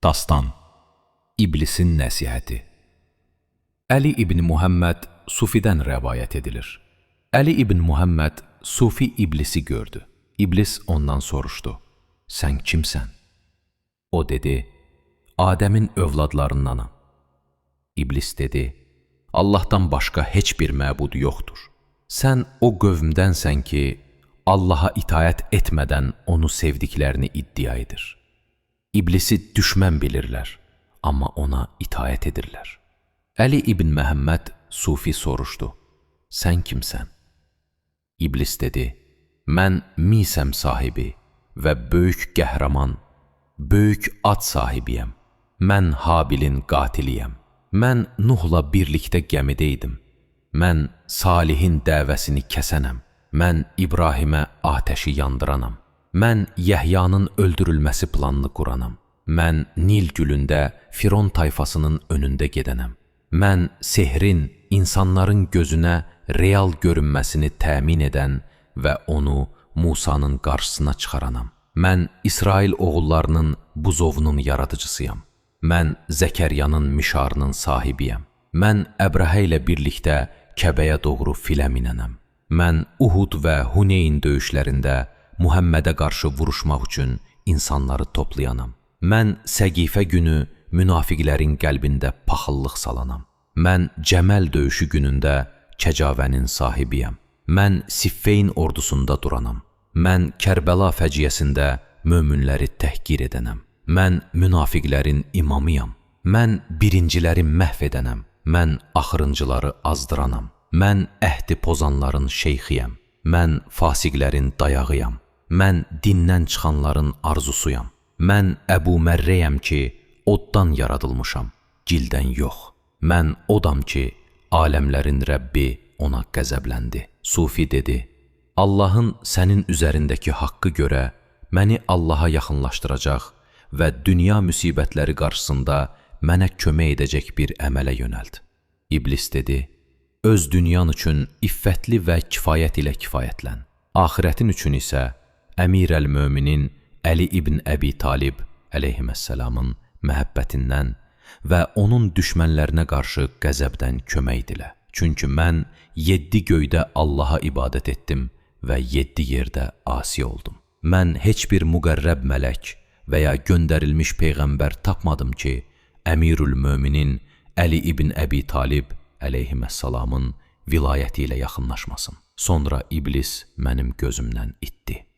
Dastan. İblisin nəsihəti. Əli ibn Muhammed Sufidən rəvayət edilir. Əli ibn Muhammed Sufi iblisi gördü. İblis ondan soruşdu: "Sən kimsən?" O dedi: "Adəmin övladlarındanam." İblis dedi: "Allahdan başqa heç bir məbud yoxdur. Sən o qövmdənsən ki, Allaha itayət etmədən onu sevdiklərini iddia edir. İblisi düşmən bilirlər, amma ona itayət edirlər." Əli ibn Məhəmməd Sufi soruşdu: "Sən kimsən?" İblis dedi: "Mən misəm sahibi və böyük qəhrəman, böyük ad sahibiyəm. Mən Habilin qatiliyəm. Mən Nuhla birlikdə gəmidəydim. Mən Salihin dəvəsini kəsənəm. Mən İbrahimə atəşi yandıranam. Mən Yəhyanın öldürülməsi planını quranam. Mən Nil gülündə Firon tayfasının önündə gedənəm. Mən sehrin insanların gözünə real görünməsini təmin edən və onu Musanın qarşısına çıxaranam. Mən İsrail oğullarının buzovunun yaradıcısıyam. Mən Zəkəryanın mişarının sahibiyəm. Mən Əbrəhə ilə birlikdə Kəbəyə doğru filə minənəm. Mən Uhud və Huneyn döyüşlərində Muhammədə qarşı vuruşmaq üçün insanları toplayanam. Mən Səqifə günü münafiqlərin qəlbində paxıllıq salanam. Mən Cəməl döyüşü günündə kəcavənin sahibiyəm. Mən Siffeyn ordusunda duranam. Mən Kərbəla fəciyyəsində möminləri təhqir edənəm. Mən münafiqlərin imamıyam. Mən birinciləri məhv edənəm. Mən axırıncıları azdıranam. Mən əhdi pozanların şeyxiyəm. Mən fasiqlərin dayağıyam. Mən dindən çıxanların arzusuyam. Mən Əbu Mərrəyəm ki, oddan yaradılmışam, gildən yox. Mən odam ki, aləmlərin Rəbbi ona qəzəbləndi." Sufi dedi: "Allahın sənin üzərindəki haqqı görə məni Allaha yaxınlaşdıracaq və dünya müsibətləri qarşısında mənə kömək edəcək bir əmələ yönəlt." İblis dedi: "Öz dünyan üçün iffətli və kifayət ilə kifayətlən. Axirətin üçün isə Əmir-əl-Möminin Əli ibn Əbi Talib əleyhissalamın məhəbbətindən və onun düşmənlərinə qarşı qəzəbdən kömək dilə. Çünki mən 7 göydə Allaha ibadət etdim və 7 yerdə asi oldum. Mən heç bir müqərrəb mələk və ya göndərilmiş peyğəmbər tapmadım ki, Əmirül-Möminin Əli ibn Əbi Talib əleyhissalamın vilayəti ilə yaxınlaşmasın." Sonra İblis mənim gözümdən itdi.